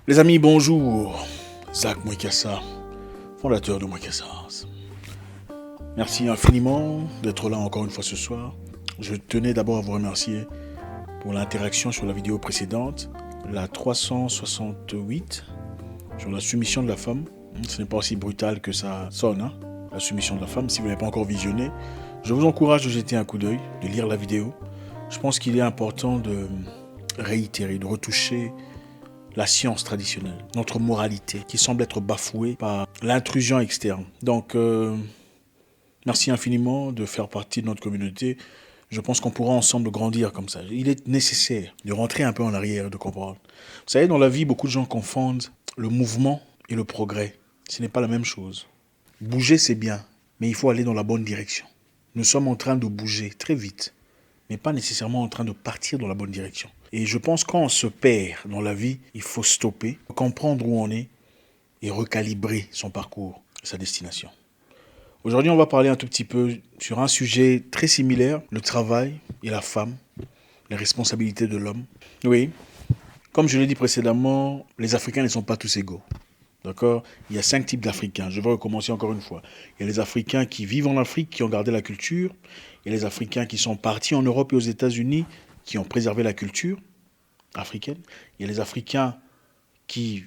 Les amis, bonjour. Zach Mwekassa, fondateur de Mwekassa. Merci infiniment d'être là encore une fois ce soir. Je tenais d'abord à vous remercier pour l'interaction sur la vidéo précédente, la 368, sur la soumission de la femme. Ce n'est pas aussi brutal que ça sonne, hein, la soumission de la femme. Si vous n'avez pas encore visionné, je vous encourage de jeter un coup d'œil, de lire la vidéo. Je pense qu'il est important de réitérer, de retoucher la science traditionnelle, notre moralité, qui semble être bafouée par l'intrusion externe. Donc, merci infiniment de faire partie de notre communauté. Je pense qu'on pourra ensemble grandir comme ça. Il est nécessaire de rentrer un peu en arrière et de comprendre. Vous savez, dans la vie, beaucoup de gens confondent le mouvement et le progrès. Ce n'est pas la même chose. Bouger, c'est bien, mais il faut aller dans la bonne direction. Nous sommes en train de bouger très vite, mais pas nécessairement en train de partir dans la bonne direction. Et je pense que quand on se perd dans la vie, il faut stopper, comprendre où on est et recalibrer son parcours, sa destination. Aujourd'hui, on va parler un tout petit peu sur un sujet très similaire, le travail et la femme, les responsabilités de l'homme. Oui, comme je l'ai dit précédemment, les Africains ne sont pas tous égaux. D'accord? Il y a 5 types d'Africains. Je vais recommencer encore une fois. Il y a les Africains qui vivent en Afrique, qui ont gardé la culture. Il y a les Africains qui sont partis en Europe et aux États-Unis, qui ont préservé la culture africaine. Il y a les Africains qui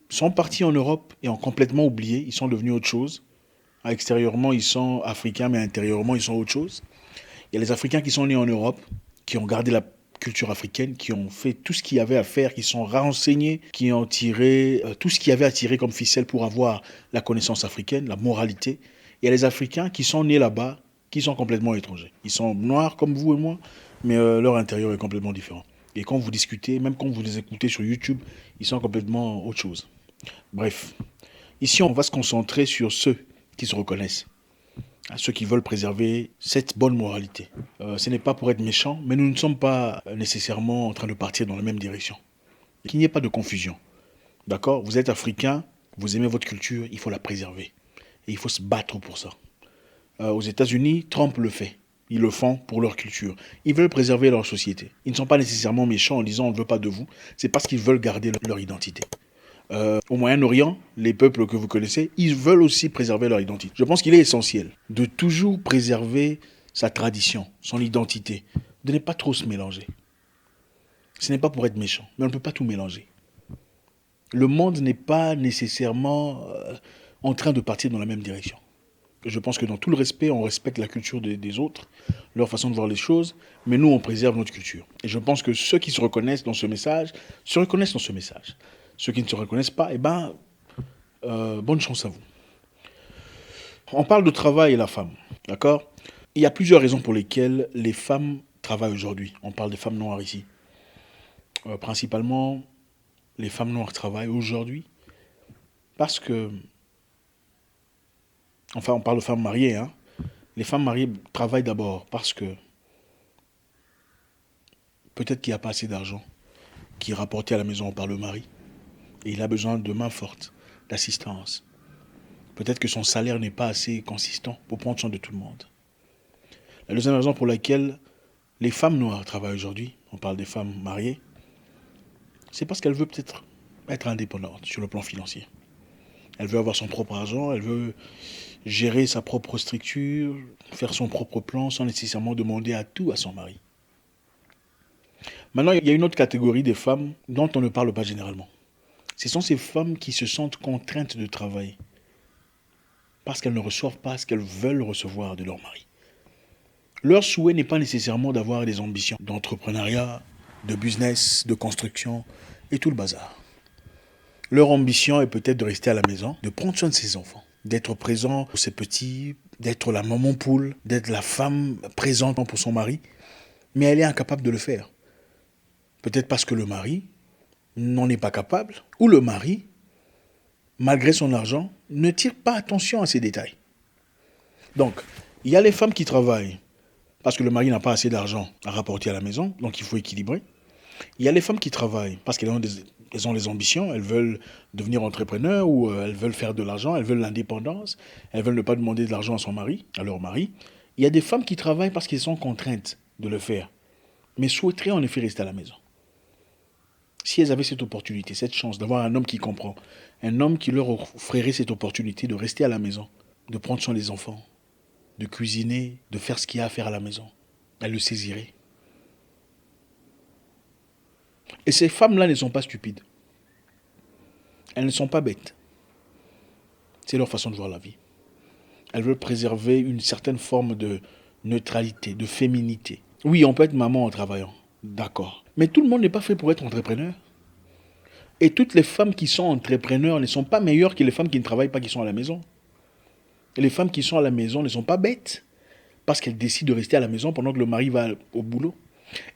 sont partis en Europe et ont complètement oublié. Ils sont devenus autre chose. Extérieurement, ils sont africains, mais intérieurement, ils sont autre chose. Il y a les Africains qui sont nés en Europe, qui ont gardé la culture africaine, qui ont fait tout ce qu'il y avait à faire, qui sont renseignés, qui ont tiré tout ce qu'il y avait à tirer comme ficelle pour avoir la connaissance africaine, la moralité. Il y a les Africains qui sont nés là-bas, qui sont complètement étrangers. Ils sont noirs comme vous et moi, mais leur intérieur est complètement différent. Et quand vous discutez, même quand vous les écoutez sur YouTube, ils sont complètement autre chose. Bref, ici on va se concentrer sur ceux qui se reconnaissent, ceux qui veulent préserver cette bonne moralité. Ce n'est pas pour être méchant, mais nous ne sommes pas nécessairement en train de partir dans la même direction. Qu'il n'y ait pas de confusion. D'accord? Vous êtes africain, vous aimez votre culture, il faut la préserver. Et il faut se battre pour ça. Aux États-Unis, Trump le fait. Ils le font pour leur culture. Ils veulent préserver leur société. Ils ne sont pas nécessairement méchants en disant on ne veut pas de vous. C'est parce qu'ils veulent garder leur identité. Au Moyen-Orient, les peuples que vous connaissez, ils veulent aussi préserver leur identité. Je pense qu'il est essentiel de toujours préserver sa tradition, son identité, de ne pas trop se mélanger. Ce n'est pas pour être méchant, mais on ne peut pas tout mélanger. Le monde n'est pas nécessairement en train de partir dans la même direction. Je pense que dans tout le respect, on respecte la culture des autres, leur façon de voir les choses, mais nous, on préserve notre culture. Et je pense que ceux qui se reconnaissent dans ce message, se reconnaissent dans ce message. Ceux qui ne se reconnaissent pas, bonne chance à vous. On parle de travail et la femme, d'accord? Il y a plusieurs raisons pour lesquelles les femmes travaillent aujourd'hui. On parle des femmes noires ici. Principalement, les femmes noires travaillent aujourd'hui parce que... Enfin, on parle de femmes mariées, hein? Les femmes mariées travaillent d'abord parce que peut-être qu'il n'y a pas assez d'argent qui est rapporté à la maison par le mari. Et il a besoin de mains fortes, d'assistance. Peut-être que son salaire n'est pas assez consistant pour prendre soin de tout le monde. La deuxième raison pour laquelle les femmes noires travaillent aujourd'hui, on parle des femmes mariées, c'est parce qu'elles veulent peut-être être indépendantes sur le plan financier. Elle veut avoir son propre argent, elle veut gérer sa propre structure, faire son propre plan sans nécessairement demander à tout à son mari. Maintenant, il y a une autre catégorie des femmes dont on ne parle pas généralement. Ce sont ces femmes qui se sentent contraintes de travailler parce qu'elles ne reçoivent pas ce qu'elles veulent recevoir de leur mari. Leur souhait n'est pas nécessairement d'avoir des ambitions d'entrepreneuriat, de business, de construction et tout le bazar. Leur ambition est peut-être de rester à la maison, de prendre soin de ses enfants, d'être présent pour ses petits, d'être la maman poule, d'être la femme présente pour son mari, mais elle est incapable de le faire. Peut-être parce que le mari n'en est pas capable, ou le mari, malgré son argent, ne tire pas attention à ces détails. Donc, il y a les femmes qui travaillent parce que le mari n'a pas assez d'argent à rapporter à la maison, donc il faut équilibrer. Il y a les femmes qui travaillent parce qu'elles ont des ambitions, elles veulent devenir entrepreneurs ou elles veulent faire de l'argent, elles veulent l'indépendance, elles veulent ne pas demander de l'argent à son mari, à leur mari. Il y a des femmes qui travaillent parce qu'elles sont contraintes de le faire, mais souhaiteraient en effet rester à la maison. Si elles avaient cette opportunité, cette chance d'avoir un homme qui comprend, un homme qui leur offrirait cette opportunité de rester à la maison, de prendre soin des enfants, de cuisiner, de faire ce qu'il y a à faire à la maison, elles le saisiraient. Et ces femmes-là ne sont pas stupides. Elles ne sont pas bêtes. C'est leur façon de voir la vie. Elles veulent préserver une certaine forme de neutralité, de féminité. Oui, on peut être maman en travaillant, d'accord. Mais tout le monde n'est pas fait pour être entrepreneur. Et toutes les femmes qui sont entrepreneurs ne sont pas meilleures que les femmes qui ne travaillent pas, qui sont à la maison. Et les femmes qui sont à la maison ne sont pas bêtes, parce qu'elles décident de rester à la maison pendant que le mari va au boulot.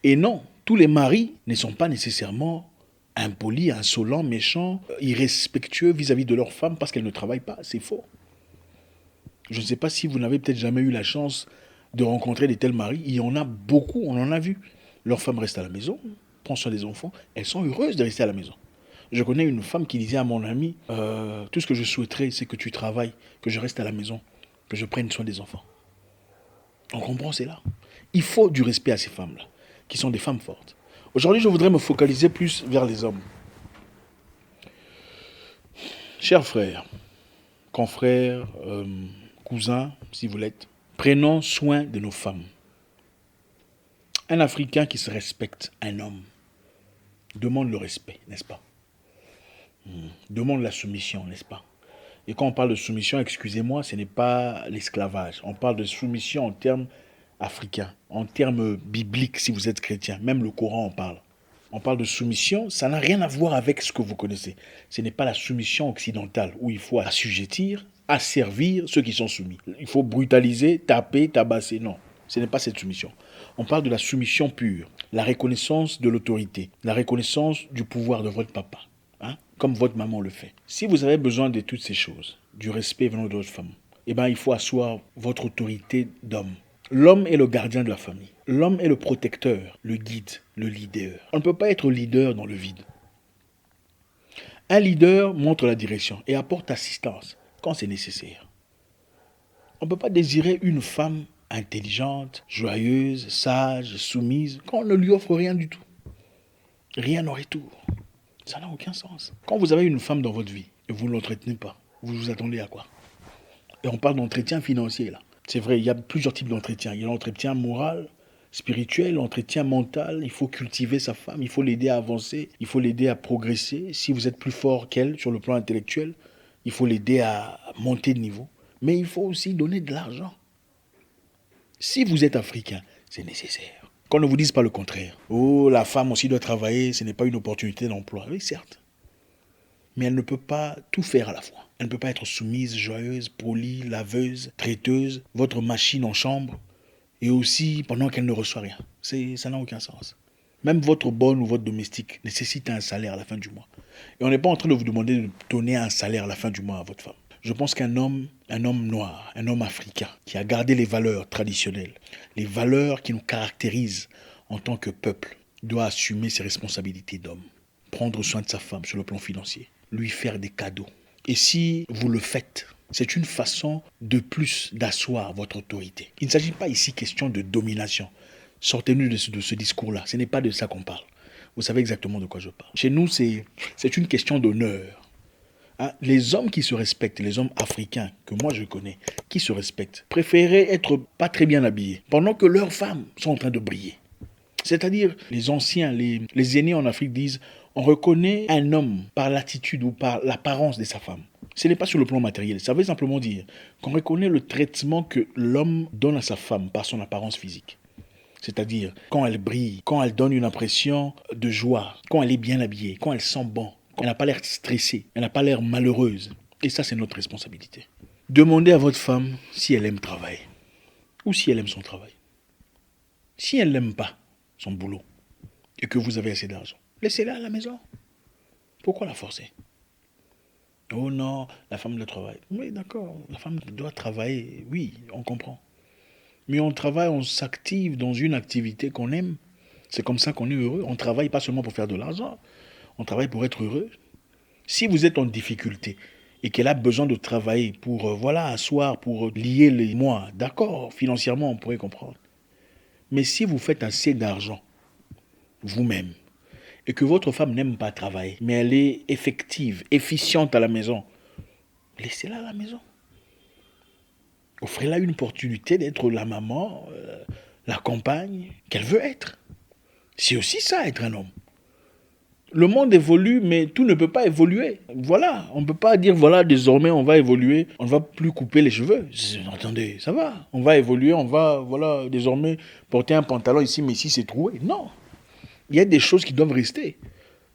Et non, tous les maris ne sont pas nécessairement impolis, insolents, méchants, irrespectueux vis-à-vis de leurs femmes parce qu'elles ne travaillent pas. C'est faux. Je ne sais pas si vous n'avez peut-être jamais eu la chance de rencontrer de tels maris. Il y en a beaucoup, on en a vu. Leurs femmes restent à la maison, prennent soin des enfants. Elles sont heureuses de rester à la maison. Je connais une femme qui disait à mon ami, tout ce que je souhaiterais, c'est que tu travailles, que je reste à la maison, que je prenne soin des enfants. On comprend, c'est là. Il faut du respect à ces femmes-là, qui sont des femmes fortes. Aujourd'hui, je voudrais me focaliser plus vers les hommes. Chers frères, confrères, cousins, si vous l'êtes, prenons soin de nos femmes. Un Africain qui se respecte, un homme, demande le respect, n'est-ce pas? Demande la soumission, n'est-ce pas? Et quand on parle de soumission, excusez-moi, ce n'est pas l'esclavage. On parle de soumission en termes africains, en termes bibliques, si vous êtes chrétien. Même le Coran en parle. On parle de soumission, ça n'a rien à voir avec ce que vous connaissez. Ce n'est pas la soumission occidentale, où il faut assujettir, asservir ceux qui sont soumis. Il faut brutaliser, taper, tabasser. Non, ce n'est pas cette soumission. On parle de la soumission pure, la reconnaissance de l'autorité, la reconnaissance du pouvoir de votre papa. Comme votre maman le fait. Si vous avez besoin de toutes ces choses, du respect venant de votre femme, eh bien, il faut asseoir votre autorité d'homme. L'homme est le gardien de la famille. L'homme est le protecteur, le guide, le leader. On ne peut pas être leader dans le vide. Un leader montre la direction et apporte assistance quand c'est nécessaire. On ne peut pas désirer une femme intelligente, joyeuse, sage, soumise, quand on ne lui offre rien du tout. Rien en retour. Ça n'a aucun sens. Quand vous avez une femme dans votre vie et vous ne l'entretenez pas, vous vous attendez à quoi? Et on parle d'entretien financier là. C'est vrai, il y a plusieurs types d'entretien. Il y a l'entretien moral, spirituel, l'entretien mental. Il faut cultiver sa femme, il faut l'aider à avancer, il faut l'aider à progresser. Si vous êtes plus fort qu'elle sur le plan intellectuel, il faut l'aider à monter de niveau. Mais il faut aussi donner de l'argent. Si vous êtes africain, c'est nécessaire. Qu'on ne vous dise pas le contraire. Oh, la femme aussi doit travailler, ce n'est pas une opportunité d'emploi. Oui, certes. Mais elle ne peut pas tout faire à la fois. Elle ne peut pas être soumise, joyeuse, polie, laveuse, traiteuse, votre machine en chambre, et aussi pendant qu'elle ne reçoit rien. Ça n'a aucun sens. Même votre bonne ou votre domestique nécessite un salaire à la fin du mois. Et on n'est pas en train de vous demander de donner un salaire à la fin du mois à votre femme. Je pense qu'un homme noir, un homme africain, qui a gardé les valeurs traditionnelles, les valeurs qui nous caractérisent en tant que peuple, doit assumer ses responsabilités d'homme. Prendre soin de sa femme sur le plan financier, lui faire des cadeaux. Et si vous le faites, c'est une façon de plus d'asseoir votre autorité. Il ne s'agit pas ici question de domination. Sortez-nous de ce discours-là. Ce n'est pas de ça qu'on parle. Vous savez exactement de quoi je parle. Chez nous, c'est une question d'honneur. Les hommes qui se respectent, les hommes africains que moi je connais, qui se respectent, préféraient être pas très bien habillés, pendant que leurs femmes sont en train de briller. C'est-à-dire, les anciens, les aînés en Afrique disent, on reconnaît un homme par l'attitude ou par l'apparence de sa femme. Ce n'est pas sur le plan matériel, ça veut simplement dire qu'on reconnaît le traitement que l'homme donne à sa femme par son apparence physique. C'est-à-dire, quand elle brille, quand elle donne une impression de joie, quand elle est bien habillée, quand elle sent bon. Elle n'a pas l'air stressée, elle n'a pas l'air malheureuse. Et ça, c'est notre responsabilité. Demandez à votre femme si elle aime travailler ou si elle aime son travail. Si elle n'aime pas son boulot et que vous avez assez d'argent, laissez-la à la maison. Pourquoi la forcer? Oh non, la femme doit travailler. Oui, d'accord, la femme doit travailler. Oui, on comprend. Mais on travaille, on s'active dans une activité qu'on aime. C'est comme ça qu'on est heureux. On ne travaille pas seulement pour faire de l'argent. On travaille pour être heureux. Si vous êtes en difficulté et qu'elle a besoin de travailler pour, asseoir, pour lier les mois, d'accord, financièrement, on pourrait comprendre. Mais si vous faites assez d'argent, vous-même, et que votre femme n'aime pas travailler, mais elle est effective, efficiente à la maison, laissez-la à la maison. Offrez-la une opportunité d'être la maman, la compagne qu'elle veut être. C'est aussi ça, être un homme. Le monde évolue, mais tout ne peut pas évoluer. Voilà, on ne peut pas dire, voilà, désormais on va évoluer, on ne va plus couper les cheveux. Attendez, ça va. On va évoluer, on va, voilà, désormais porter un pantalon ici, mais ici c'est troué. Non, il y a des choses qui doivent rester.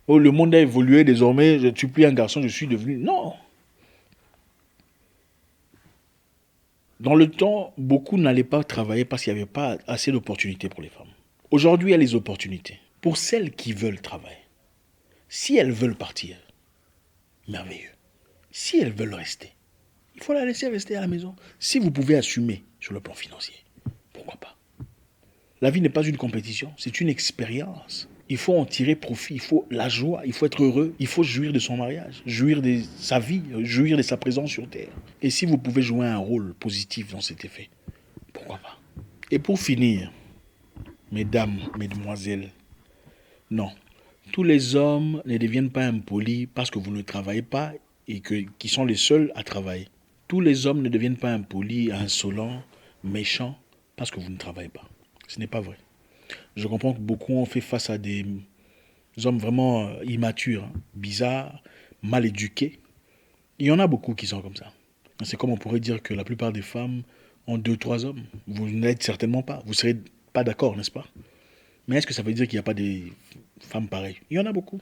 Oh, le monde a évolué, désormais je ne suis plus un garçon, je suis devenu... Non. Dans le temps, beaucoup n'allaient pas travailler parce qu'il n'y avait pas assez d'opportunités pour les femmes. Aujourd'hui, il y a les opportunités. Pour celles qui veulent travailler, si elles veulent partir, merveilleux. Si elles veulent rester, il faut la laisser rester à la maison. Si vous pouvez assumer sur le plan financier, pourquoi pas? La vie n'est pas une compétition, c'est une expérience. Il faut en tirer profit, il faut la joie, il faut être heureux, il faut jouir de son mariage, jouir de sa vie, jouir de sa présence sur Terre. Et si vous pouvez jouer un rôle positif dans cet effet, pourquoi pas? Et pour finir, mesdames, mesdemoiselles, non, tous les hommes ne deviennent pas impolis parce que vous ne travaillez pas et qui sont les seuls à travailler. Tous les hommes ne deviennent pas impolis, insolents, méchants parce que vous ne travaillez pas. Ce n'est pas vrai. Je comprends que beaucoup ont fait face à des hommes vraiment immatures, bizarres, mal éduqués. Il y en a beaucoup qui sont comme ça. C'est comme on pourrait dire que la plupart des femmes ont 2, 3 hommes. Vous n'êtes certainement pas. Vous ne serez pas d'accord, n'est-ce pas? Mais est-ce que ça veut dire qu'il n'y a pas des femmes pareilles? Il y en a beaucoup.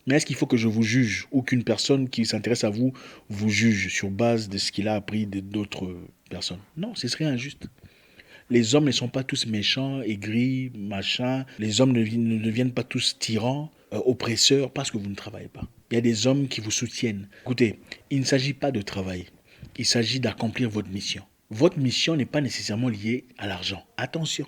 Mais est-ce qu'il faut que je vous juge ou qu'une personne qui s'intéresse à vous vous juge sur base de ce qu'il a appris d'autres personnes? Non, ce serait injuste. Les hommes ne sont pas tous méchants, aigris, machin. Les hommes ne deviennent pas tous tyrans, oppresseurs, parce que vous ne travaillez pas. Il y a des hommes qui vous soutiennent. Écoutez, il ne s'agit pas de travailler. Il s'agit d'accomplir votre mission. Votre mission n'est pas nécessairement liée à l'argent. Attention.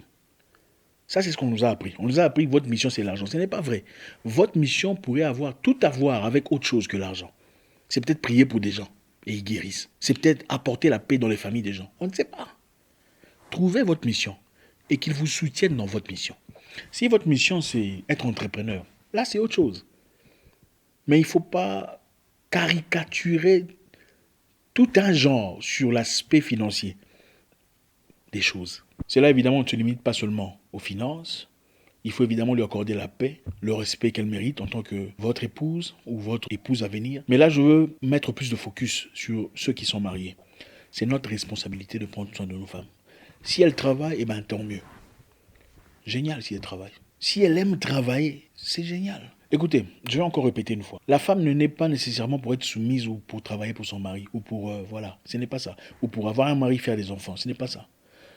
Ça, c'est ce qu'on nous a appris. On nous a appris que votre mission, c'est l'argent. Ce n'est pas vrai. Votre mission pourrait tout avoir avec autre chose que l'argent. C'est peut-être prier pour des gens et ils guérissent. C'est peut-être apporter la paix dans les familles des gens. On ne sait pas. Trouvez votre mission et qu'ils vous soutiennent dans votre mission. Si votre mission, c'est être entrepreneur, là, c'est autre chose. Mais il ne faut pas caricaturer tout un genre sur l'aspect financier des choses. Cela, évidemment, ne se limite pas seulement aux finances. Il faut évidemment lui accorder la paix, le respect qu'elle mérite en tant que votre épouse ou votre épouse à venir. Mais là, je veux mettre plus de focus sur ceux qui sont mariés. C'est notre responsabilité de prendre soin de nos femmes. Si elle travaille, eh ben, tant mieux. Génial si elle travaille. Si elle aime travailler, c'est génial. Écoutez, je vais encore répéter une fois. La femme ne naît pas nécessairement pour être soumise ou pour travailler pour son mari ou pour, voilà, ce n'est pas ça. Ou pour avoir un mari, faire des enfants, ce n'est pas ça.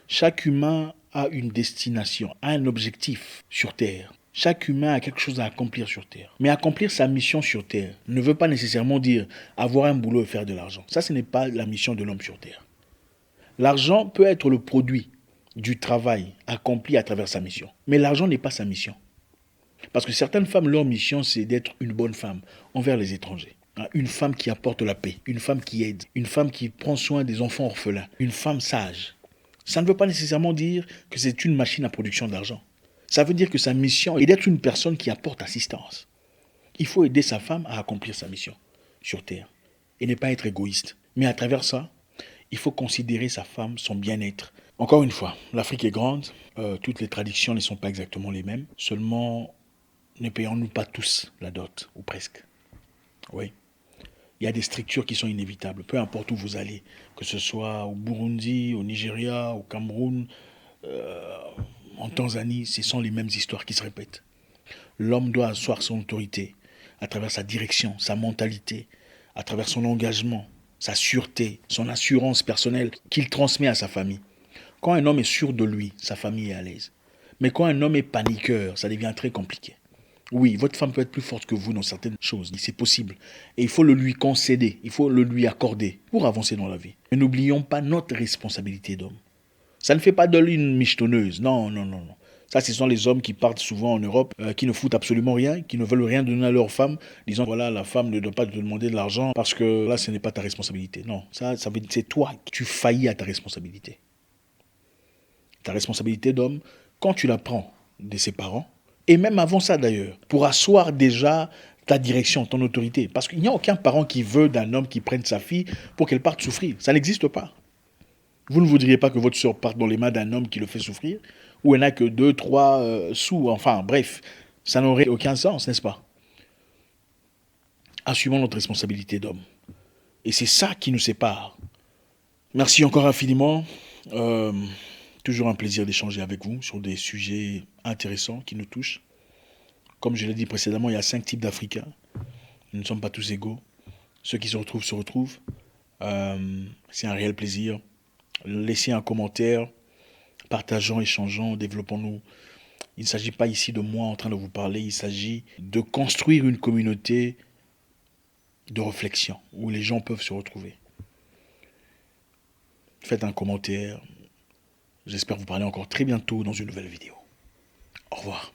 Chaque humain a une destination, a un objectif sur Terre. Chaque humain a quelque chose à accomplir sur Terre. Mais accomplir sa mission sur Terre ne veut pas nécessairement dire avoir un boulot et faire de l'argent. Ça, ce n'est pas la mission de l'homme sur Terre. L'argent peut être le produit du travail accompli à travers sa mission. Mais l'argent n'est pas sa mission. Parce que certaines femmes, leur mission, c'est d'être une bonne femme envers les étrangers. Une femme qui apporte la paix, une femme qui aide, une femme qui prend soin des enfants orphelins, une femme sage. Ça ne veut pas nécessairement dire que c'est une machine à production d'argent. Ça veut dire que sa mission est d'être une personne qui apporte assistance. Il faut aider sa femme à accomplir sa mission sur Terre et ne pas être égoïste. Mais à travers ça, il faut considérer sa femme, son bien-être. Encore une fois, l'Afrique est grande, toutes les traditions ne sont pas exactement les mêmes. Seulement, ne payons-nous pas tous la dot, ou presque. Oui. Il y a des structures qui sont inévitables, peu importe où vous allez, que ce soit au Burundi, au Nigeria, au Cameroun, en Tanzanie, ce sont les mêmes histoires qui se répètent. L'homme doit asseoir son autorité à travers sa direction, sa mentalité, à travers son engagement, sa sûreté, son assurance personnelle qu'il transmet à sa famille. Quand un homme est sûr de lui, sa famille est à l'aise. Mais quand un homme est paniqueur, ça devient très compliqué. Oui, votre femme peut être plus forte que vous dans certaines choses, c'est possible. Et il faut le lui concéder, il faut le lui accorder pour avancer dans la vie. Mais n'oublions pas notre responsabilité d'homme. Ça ne fait pas d'elle une michetonneuse, non, non, non, non. Ça, ce sont les hommes qui partent souvent en Europe, qui ne foutent absolument rien, qui ne veulent rien donner à leur femme, disant, voilà, la femme ne doit pas te demander de l'argent parce que là, ce n'est pas ta responsabilité. Non, c'est toi qui tu faillis à ta responsabilité. Ta responsabilité d'homme, quand tu la prends de ses parents, Et même avant ça d'ailleurs, pour asseoir déjà ta direction, ton autorité. Parce qu'il n'y a aucun parent qui veut d'un homme qui prenne sa fille pour qu'elle parte souffrir. Ça n'existe pas. Vous ne voudriez pas que votre soeur parte dans les mains d'un homme qui le fait souffrir, où elle n'a que deux, trois sous, enfin bref, ça n'aurait aucun sens, n'est-ce pas? Assumons notre responsabilité d'homme. Et c'est ça qui nous sépare. Merci encore infiniment. Euh, Toujours un plaisir d'échanger avec vous sur des sujets intéressants qui nous touchent. Comme je l'ai dit précédemment, il y a 5 types d'Africains. Nous ne sommes pas tous égaux. Ceux qui se retrouvent se retrouvent. C'est un réel plaisir. Laissez un commentaire, partageons, échangeons, développons-nous. Il ne s'agit pas ici de moi en train de vous parler, il s'agit de construire une communauté de réflexion où les gens peuvent se retrouver. Faites un commentaire. J'espère vous parler encore très bientôt dans une nouvelle vidéo. Au revoir.